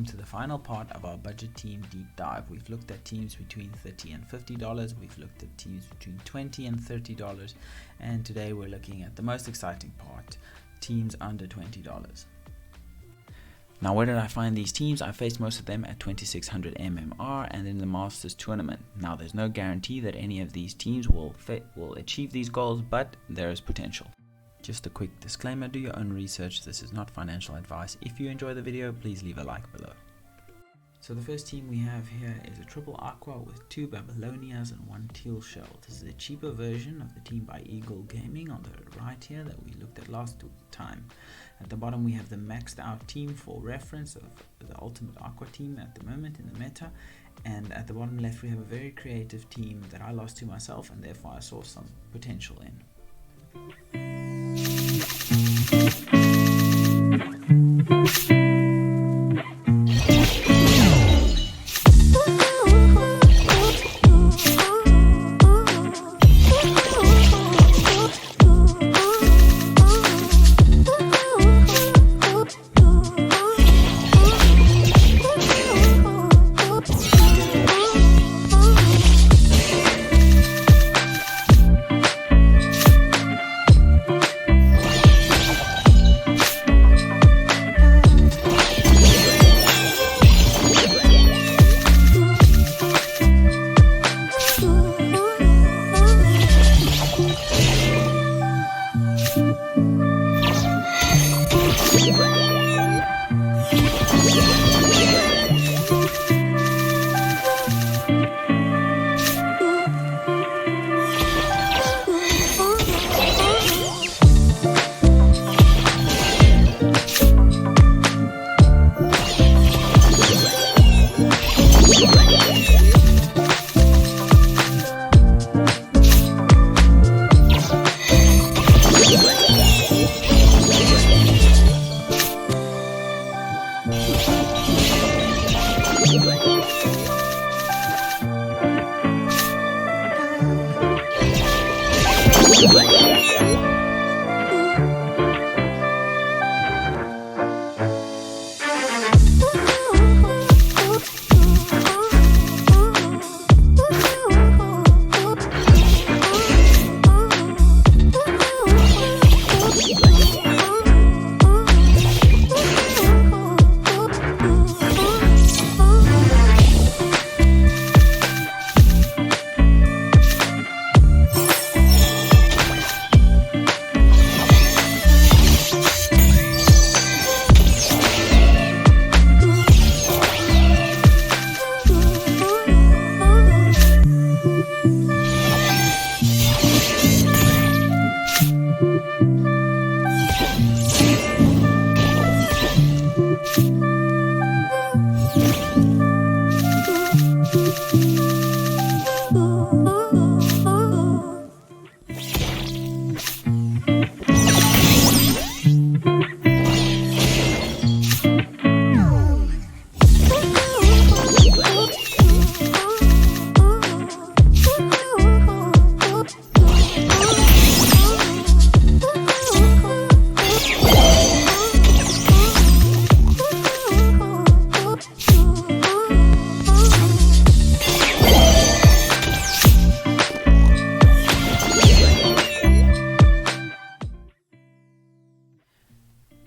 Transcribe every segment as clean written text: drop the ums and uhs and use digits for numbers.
come to the final part of our budget team deep dive. We've looked at teams between $30 and $50, we've looked at teams between $20 and $30, and today we're looking at the most exciting part, teams under $20. Now, where did I find these teams? I faced most of them at 2600 MMR and in the Masters tournament. Now, there's no guarantee that any of these teams will achieve these goals, but there is potential. Just a quick disclaimer, do your own research, this is not financial advice. If you enjoy the video, please leave a like below. So the first team we have here is a triple aqua with 2 Babylonias and 1 teal shell. This is a cheaper version of the team by Eagle Gaming on the right here that we looked at last time. At the bottom we have the maxed out team for reference of the ultimate aqua team at the moment in the meta. And at the bottom left we have a very creative team that I lost to myself and therefore I saw some potential in.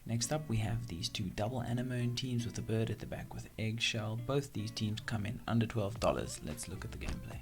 Next up we have these 2 double anemone teams with a bird at the back with eggshell. Both these teams come in under $12. Let's look at the gameplay.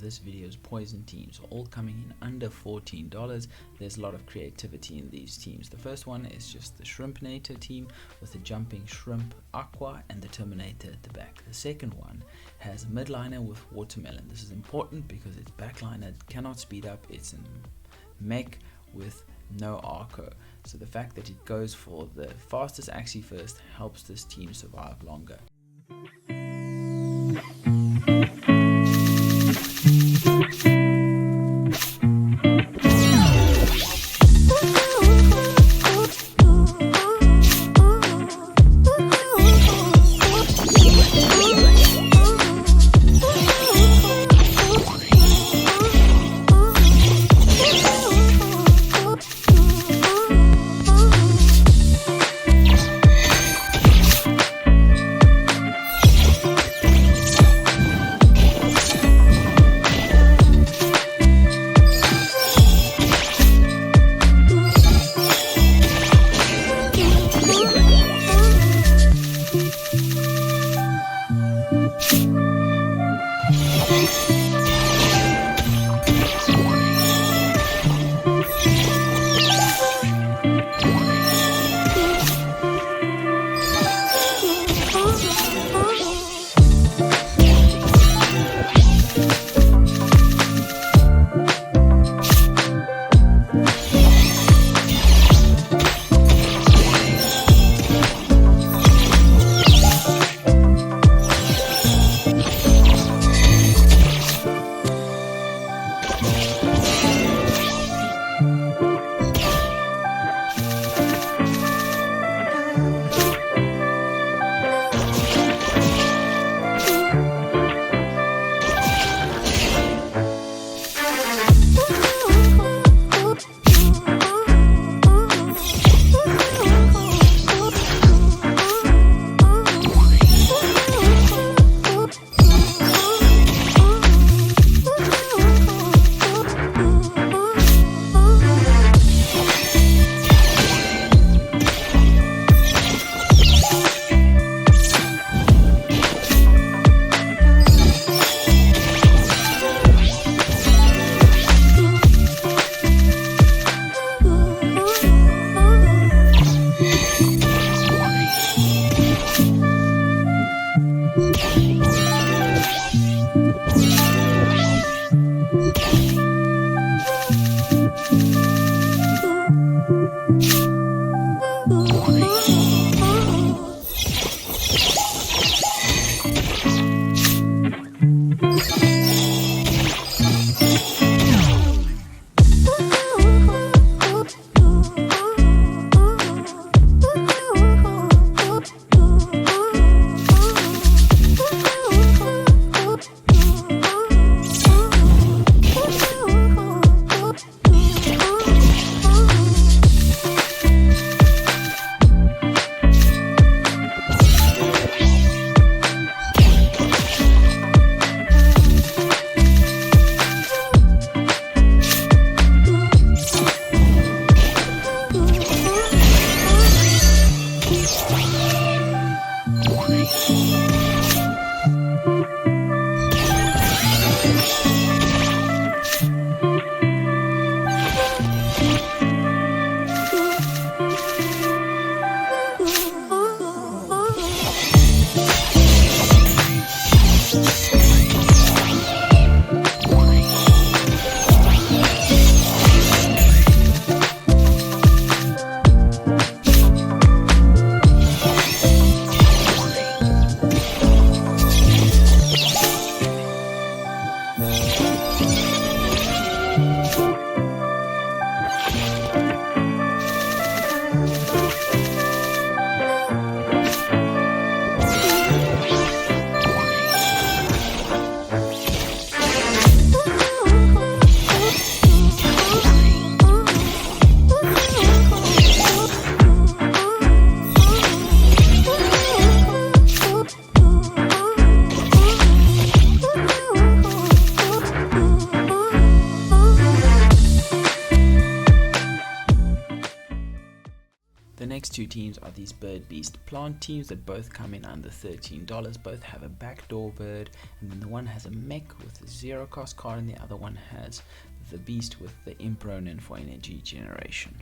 this video's poison teams, all coming in under $14. There's a lot of creativity in these teams. The first one is just the Shrimpinator team with the jumping shrimp aqua and the Terminator at the back. The second one has a midliner with watermelon. This is important because its backliner cannot speed up. It's a mech with no arco, so the fact that it goes for the fastest Axie first helps this team survive longer. next two teams are these bird beast plant teams that both come in under $13. Both have a backdoor bird, and then the one has a mech with a 0 cost card and the other one has the beast with the imp Ronin for energy generation.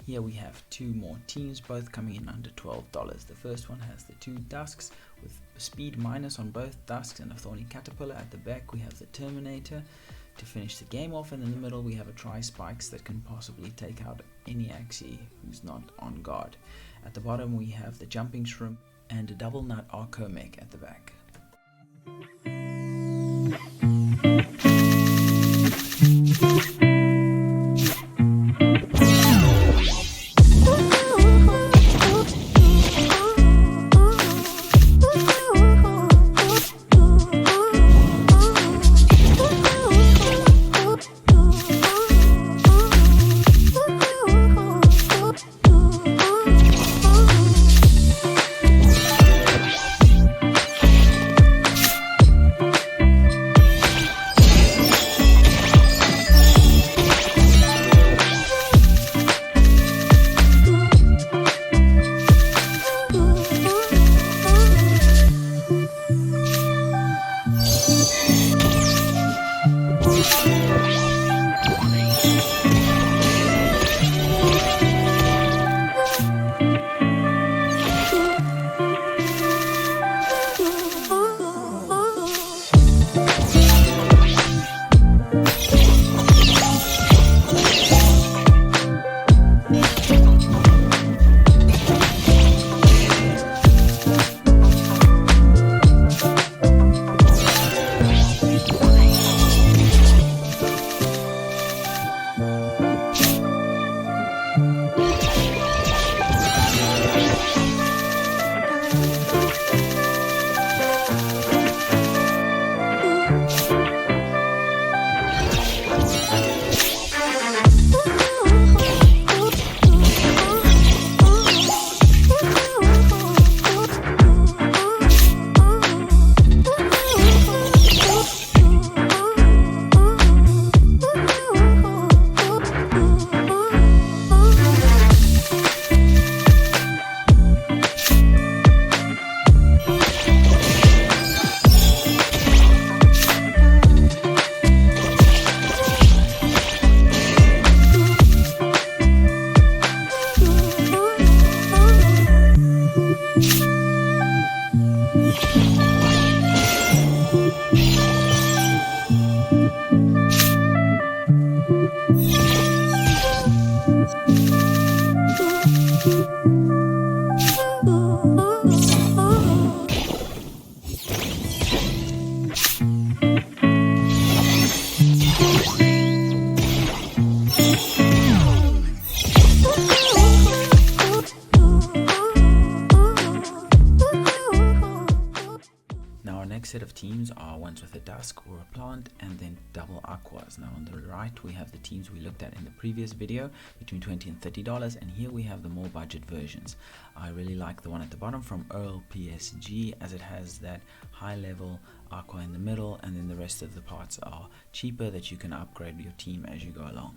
Here we have two more teams, both coming in under $12. The first one has the two dusks with speed minus on both dusks and a thorny caterpillar. At the back we have the Terminator to finish the game off, and in the middle we have a tri-spikes that can possibly take out any Axie who's not on guard. At the bottom we have the jumping shrimp and a double nut arco mech at the back. teams are ones with a dusk or a plant, and then double aquas. Now on the right we have the teams we looked at in the previous video between $20 and $30, and here we have the more budget versions. I really like the one at the bottom from Earl PSG, as it has that high level aqua in the middle, and then the rest of the parts are cheaper that you can upgrade your team as you go along.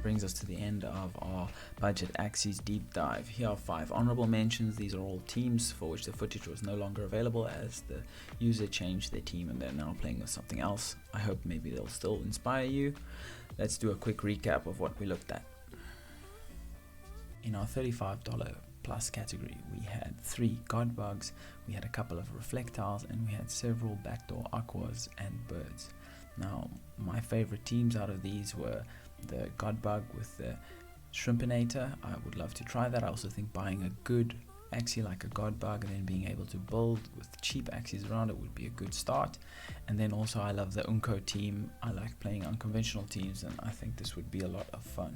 Brings us to the end of our budget Axies deep dive. Here are 5 honorable mentions. These are all teams for which the footage was no longer available as the user changed their team and they're now playing with something else. I hope maybe they'll still inspire you. Let's do a quick recap of what we looked at. In our $35 plus category, we had 3 god bugs, we had a couple of reflectiles, and we had several backdoor aquas and birds. Now my favorite teams out of these were the god bug with the shrimpinator. I would love to try that. I also think buying a good Axie like a god bug and then being able to build with cheap Axies around it would be a good start. And then also I love the Unco team. I like playing unconventional teams and I think this would be a lot of fun.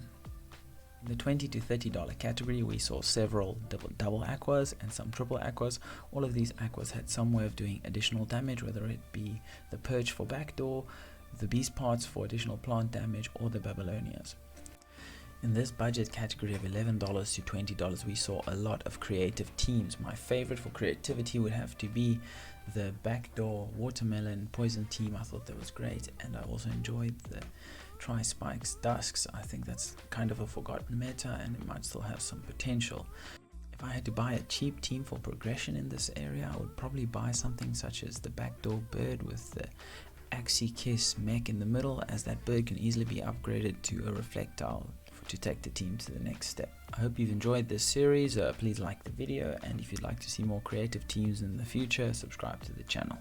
In the $20 to $30 category, we saw several double aquas and some triple aquas. All of these aquas had some way of doing additional damage, whether it be the perch for backdoor, the beast parts for additional plant damage, or the Babylonias. In this budget category of $11 to $20, we saw a lot of creative teams. My favorite for creativity would have to be the backdoor watermelon poison team. I thought that was great, and I also enjoyed the Tri-Spikes Dusks. I think that's kind of a forgotten meta and it might still have some potential. If I had to buy a cheap team for progression in this area, I would probably buy something such as the backdoor bird with the Axie Kiss mech in the middle, as that bird can easily be upgraded to a reflectile to take the team to the next step. I hope you've enjoyed this series. Please like the video, and if you'd like to see more creative teams in the future, subscribe to the channel.